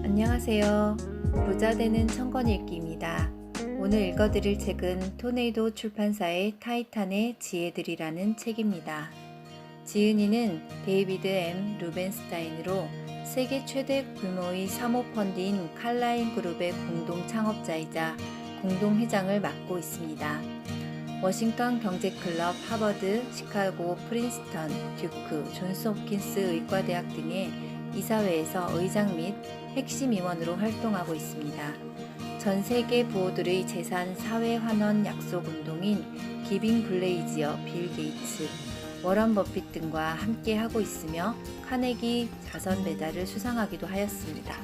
안녕하세요. 부자 되는 천권 읽기입니다. 오늘 읽어드릴 책은 토네이도 출판사의 타이탄의 지혜들이라는 책입니다. 지은이는 데이비드 M. 루벤스타인으로 세계 최대 규모의 사모펀드인 칼라인 그룹의 공동 창업자이자 공동회장을 맡고 있습니다. 워싱턴 경제클럽, 하버드, 시카고, 프린스턴, 듀크, 존스 홉킨스 의과대학 등의 이사회에서 의장 및 핵심 임원으로 활동하고 있습니다. 전 세계 부호들의 재산 사회 환원 약속 운동인 기빙 블레이지어, 빌 게이츠, 워런 버핏 등과 함께 하고 있으며 카네기 자선 메달을 수상하기도 하였습니다.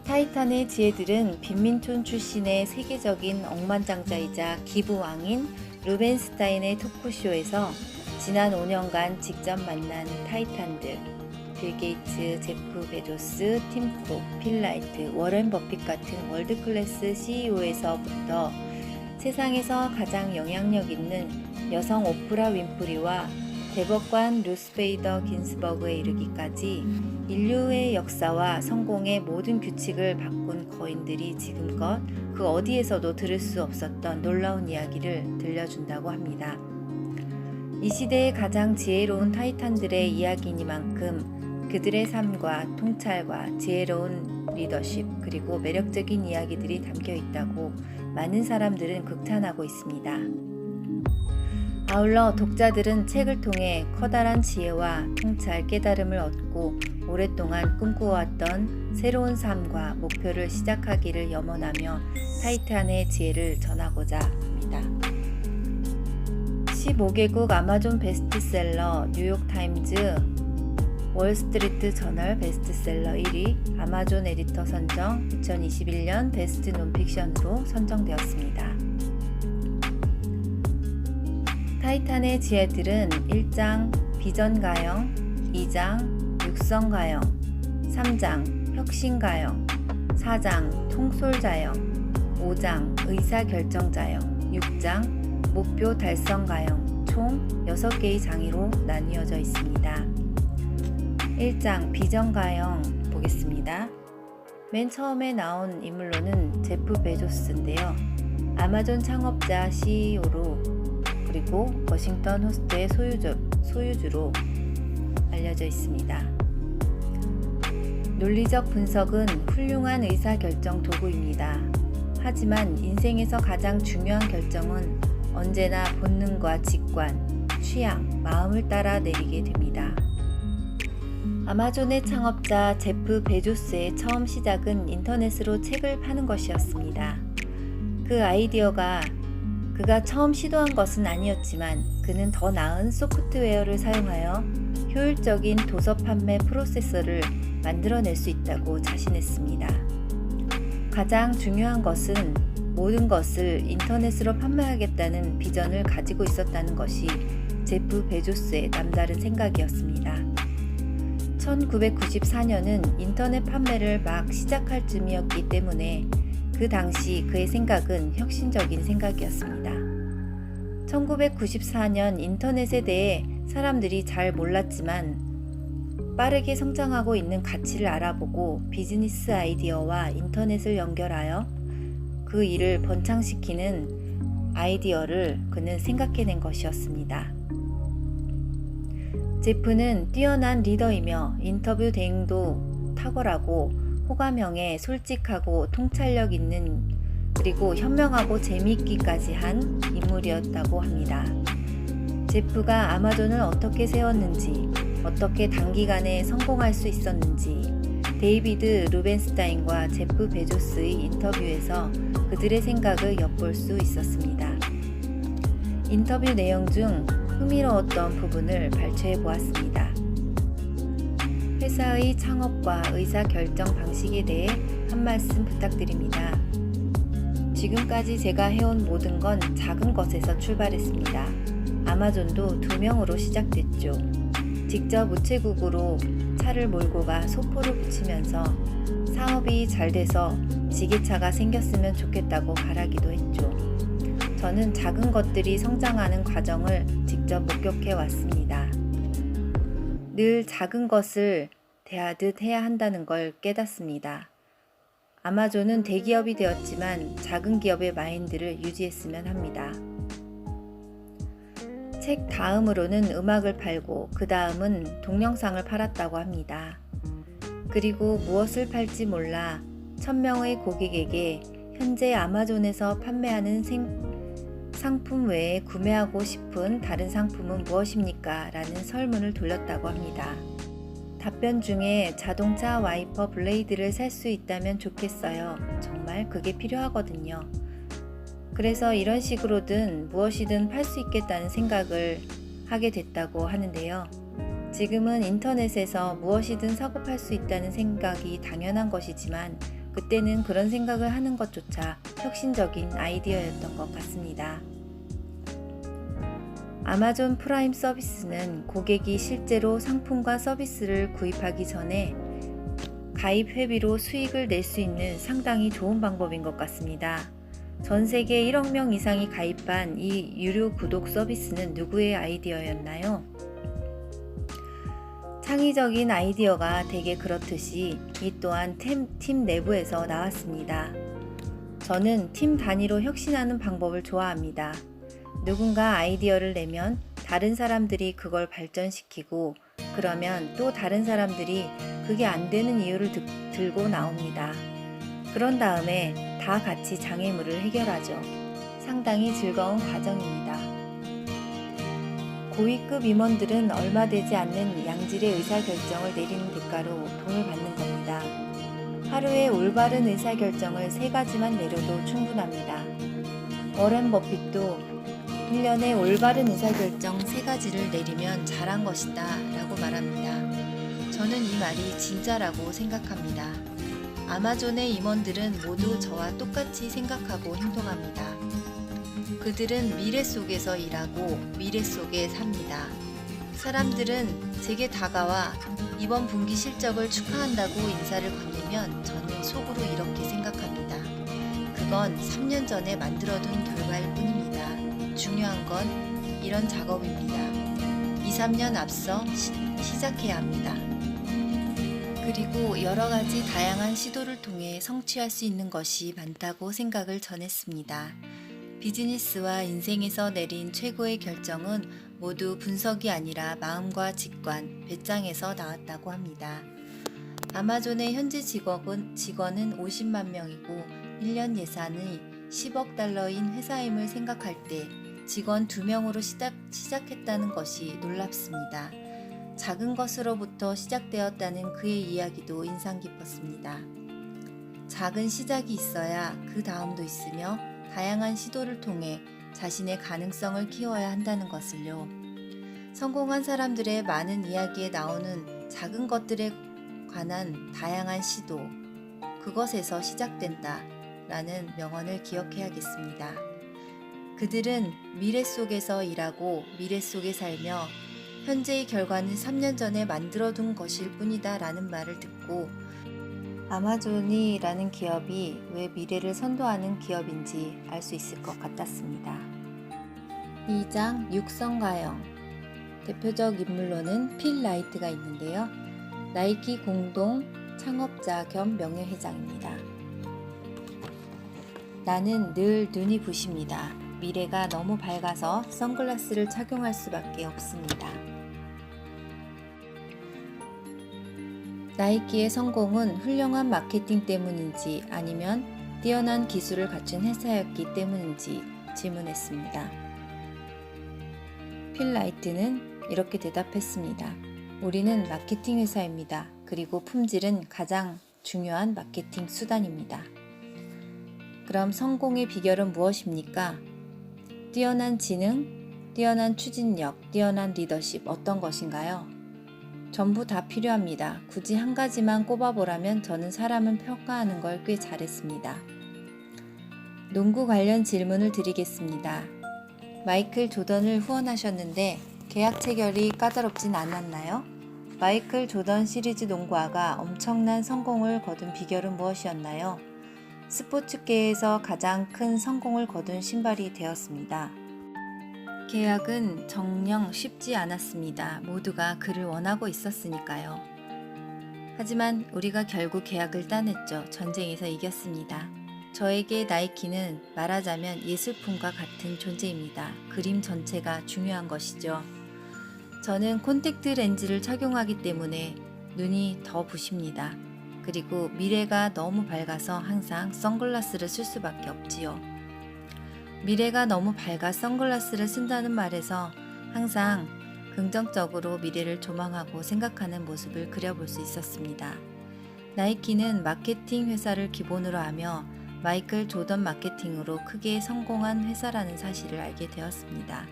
타이탄의 지혜들은 빈민촌 출신의 세계적인 억만장자이자 기부왕인 루벤스타인의 토크쇼에서 지난 5년간 직접 만난 타이탄들, 빌 게이츠, 제프 베조스, 팀 쿡, 필 라이트, 워런 버핏 같은 월드클래스 CEO에서부터 세상에서 가장 영향력 있는 여성 오프라 윈프리와 대법관 루스 베이더 긴스버그에 이르기까지 인류의 역사와 성공의 모든 규칙을 바꾼 거인들이 지금껏 그 어디에서도 들을 수 없었던 놀라운 이야기를 들려준다고 합니다. 이 시대의 가장 지혜로운 타이탄들의 이야기이니만큼 그들의 삶과 통찰과 지혜로운 리더십 그리고 매력적인 이야기들이 담겨 있다고 많은 사람들은 극찬하고 있습니다. 아울러 독자들은 책을 통해 커다란 지혜와 통찰, 깨달음을 얻고 오랫동안 꿈꾸어왔던 새로운 삶과 목표를 시작하기를 염원하며 타이탄의 지혜를 전하고자 합니다. 15개국 아마존 베스트셀러, 뉴욕타임즈, 월스트리트 저널 베스트셀러 1위, 아마존 에디터 선정 2021년 베스트 논픽션으로 선정되었습니다. 타이탄의 지혜들은 1장 비전가형, 2장 육성가형, 3장 혁신가형, 4장 통솔자형, 5장 의사결정자형, 6장 목표 달성가형 총 6개의 장으로 나뉘어져 있습니다. 1장 비전가형 보겠습니다. 맨 처음에 나온 인물로는 제프 베조스인데요. 아마존 창업자 CEO로 그리고 워싱턴 호스트의 소유주로 알려져 있습니다. 논리적 분석은 훌륭한 의사결정 도구입니다. 하지만 인생에서 가장 중요한 결정은 언제나 본능과 직관, 취향, 마음을 따라 내리게 됩니다. 아마존의 창업자 제프 베조스의 처음 시작은 인터넷으로 책을 파는 것이었습니다. 그 아이디어가 그가 처음 시도한 것은 아니었지만 그는 더 나은 소프트웨어를 사용하여 효율적인 도서 판매 프로세서를 만들어낼 수 있다고 자신했습니다. 가장 중요한 것은 모든 것을 인터넷으로 판매하겠다는 비전을 가지고 있었다는 것이 제프 베조스의 남다른 생각이었습니다. 1994년은 인터넷 판매를 막 시작할 즈음이었기 때문에 그 당시 그의 생각은 혁신적인 생각이었습니다. 1994년 인터넷에 대해 사람들이 잘 몰랐지만 빠르게 성장하고 있는 가치를 알아보고 비즈니스 아이디어와 인터넷을 연결하여 그 일을 번창시키는 아이디어를 그는 생각해낸 것이었습니다. 제프는 뛰어난 리더이며 인터뷰 대응도 탁월하고 호감형에 솔직하고 통찰력 있는 그리고 현명하고 재미있기까지 한 인물이었다고 합니다. 제프가 아마존을 어떻게 세웠는지, 어떻게 단기간에 성공할 수 있었는지 데이비드 루벤스타인과 제프 베조스의 인터뷰에서 그들의 생각을 엿볼 수 있었습니다. 인터뷰 내용 중 흥미로웠던 부분을 발췌해 보았습니다. 회사의 창업과 의사결정 방식에 대해 한 말씀 부탁드립니다. 지금까지 제가 해온 모든 건 작은 것에서 출발했습니다. 아마존도 2명으로 시작됐죠. 직접 우체국으로 차를 몰고 가 소포를 붙이면서 사업이 잘 돼서 지게차가 생겼으면 좋겠다고 바라기도 했죠. 저는 작은 것들이 성장하는 과정을 직접 목격해 왔습니다. 늘 작은 것을 대하듯 해야 한다는 걸 깨닫습니다. 아마존은 대기업이 되었지만 작은 기업의 마인드를 유지했으면 합니다. 책 다음으로는 음악을 팔고 그 다음은 동영상을 팔았다고 합니다. 그리고 무엇을 팔지 몰라 1000명의 고객에게 현재 아마존에서 판매하는 상품 외에 구매하고 싶은 다른 상품은 무엇입니까? 라는 설문을 돌렸다고 합니다. 답변 중에 자동차 와이퍼 블레이드를 살 수 있다면 좋겠어요. 정말 그게 필요하거든요. 그래서 이런 식으로든 무엇이든 팔 수 있겠다는 생각을 하게 됐다고 하는데요. 지금은 인터넷에서 무엇이든 사고 팔 수 있다는 생각이 당연한 것이지만 그때는 그런 생각을 하는 것조차 혁신적인 아이디어였던 것 같습니다. 아마존 프라임 서비스는 고객이 실제로 상품과 서비스를 구입하기 전에 가입 회비로 수익을 낼 수 있는 상당히 좋은 방법인 것 같습니다. 전 세계 1억 명 이상이 가입한 이 유료 구독 서비스는 누구의 아이디어였나요? 창의적인 아이디어가 대개 그렇듯이 이 또한 팀 내부에서 나왔습니다. 저는 팀 단위로 혁신하는 방법을 좋아합니다. 누군가 아이디어를 내면 다른 사람들이 그걸 발전시키고 그러면 또 다른 사람들이 그게 안 되는 이유를 들고 나옵니다. 그런 다음에 다 같이 장애물을 해결하죠. 상당히 즐거운 과정입니다. 고위급 임원들은 얼마 되지 않는 양질의 의사결정을 내리는 대가로 돈을 받는 겁니다. 하루에 올바른 의사결정을 3가지만 내려도 충분합니다. 워렌 버핏도 1년에 올바른 의사결정 3가지를 내리면 잘한 것이다 라고 말합니다. 저는 이 말이 진짜라고 생각합니다. 아마존의 임원들은 모두 저와 똑같이 생각하고 행동합니다. 그들은 미래 속에서 일하고 미래 속에 삽니다. 사람들은 제게 다가와 이번 분기 실적을 축하한다고 인사를 건네면 저는 속으로 이렇게 생각합니다. 그건 3년 전에 만들어둔 결과일 뿐입니다. 중요한 건 이런 작업입니다. 2, 3년 앞서 시작해야 합니다. 그리고 여러 가지 다양한 시도를 통해 성취할 수 있는 것이 많다고 생각을 전했습니다. 비즈니스와 인생에서 내린 최고의 결정은 모두 분석이 아니라 마음과 직관, 배짱에서 나왔다고 합니다. 아마존의 현재 직원은 50만 명이고 1년 예산이 10억 달러인 회사임을 생각할 때 직원 2명으로 시작했다는 것이 놀랍습니다. 작은 것으로부터 시작되었다는 그의 이야기도 인상 깊었습니다. 작은 시작이 있어야 그 다음도 있으며 다양한 시도를 통해 자신의 가능성을 키워야 한다는 것을요. 성공한 사람들의 많은 이야기에 나오는 작은 것들에 관한 다양한 시도, 그것에서 시작된다 라는 명언을 기억해야겠습니다. 그들은 미래 속에서 일하고 미래 속에 살며 현재의 결과는 3년 전에 만들어둔 것일 뿐이다 라는 말을 듣고 아마존이라는 기업이 왜 미래를 선도하는 기업인지 알 수 있을 것 같았습니다. 2장 육성가형 대표적 인물로는 필 라이트가 있는데요. 나이키 공동 창업자 겸 명예회장입니다. 나는 늘 눈이 부십니다. 미래가 너무 밝아서 선글라스를 착용할 수밖에 없습니다. 나이키의 성공은 훌륭한 마케팅 때문인지 아니면 뛰어난 기술을 갖춘 회사였기 때문인지 질문했습니다. 필 라이트는 이렇게 대답했습니다. 우리는 마케팅 회사입니다. 그리고 품질은 가장 중요한 마케팅 수단입니다. 그럼 성공의 비결은 무엇입니까? 뛰어난 지능, 뛰어난 추진력, 뛰어난 리더십 어떤 것인가요? 전부 다 필요합니다. 굳이 한 가지만 꼽아보라면 저는 사람을 평가하는 걸 꽤 잘했습니다. 농구 관련 질문을 드리겠습니다. 마이클 조던을 후원하셨는데 계약 체결이 까다롭진 않았나요? 마이클 조던 시리즈 농구화가 엄청난 성공을 거둔 비결은 무엇이었나요? 스포츠계에서 가장 큰 성공을 거둔 신발이 되었습니다. 계약은 정녕 쉽지 않았습니다. 모두가 그를 원하고 있었으니까요. 하지만 우리가 결국 계약을 따냈죠. 전쟁에서 이겼습니다. 저에게 나이키는 말하자면 예술품과 같은 존재입니다. 그림 전체가 중요한 것이죠. 저는 콘택트 렌즈를 착용하기 때문에 눈이 더 부십니다. 그리고 미래가 너무 밝아서 항상 선글라스를 쓸 수밖에 없지요. 미래가 너무 밝아 선글라스를 쓴다는 말에서 항상 긍정적으로 미래를 조망하고 생각하는 모습을 그려볼 수 있었습니다. 나이키는 마케팅 회사를 기본으로 하며 마이클 조던 마케팅으로 크게 성공한 회사라는 사실을 알게 되었습니다.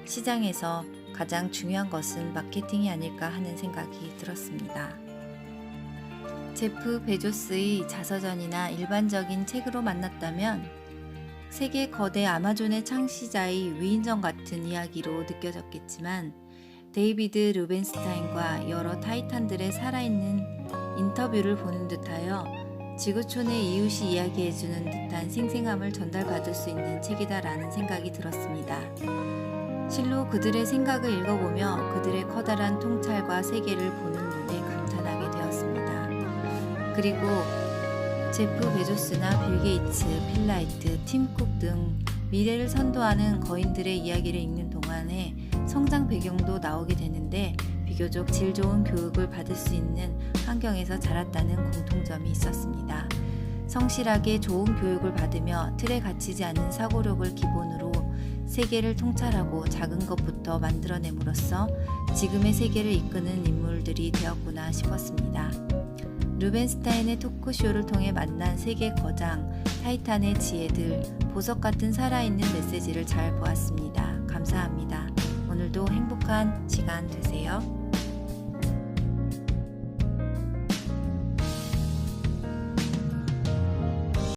시장에서 가장 중요한 것은 마케팅이 아닐까 하는 생각이 들었습니다. 제프 베조스의 자서전이나 일반적인 책으로 만났다면 세계 거대 아마존의 창시자의 위인전 같은 이야기로 느껴졌겠지만 데이비드 루벤스타인과 여러 타이탄들의 살아있는 인터뷰를 보는 듯하여 지구촌의 이웃이 이야기해주는 듯한 생생함을 전달받을 수 있는 책이다라는 생각이 들었습니다. 실로 그들의 생각을 읽어보며 그들의 커다란 통찰과 세계를 보는 눈에 감탄하게 되었습니다. 그리고 제프 베조스나 빌 게이츠, 빌 라이트, 팀 쿡 등 미래를 선도하는 거인들의 이야기를 읽는 동안에 성장 배경도 나오게 되는데 비교적 질 좋은 교육을 받을 수 있는 환경에서 자랐다는 공통점이 있었습니다. 성실하게 좋은 교육을 받으며 틀에 갇히지 않은 사고력을 기본으로 세계를 통찰하고 작은 것부터 만들어냄으로써 지금의 세계를 이끄는 인물들이 되었구나 싶었습니다. 루벤스타인의 토크쇼를 통해 만난 세계 거장, 타이탄의 지혜들, 보석 같은 살아있는 메시지를 잘 보았습니다. 감사합니다. 오늘도 행복한 시간 되세요.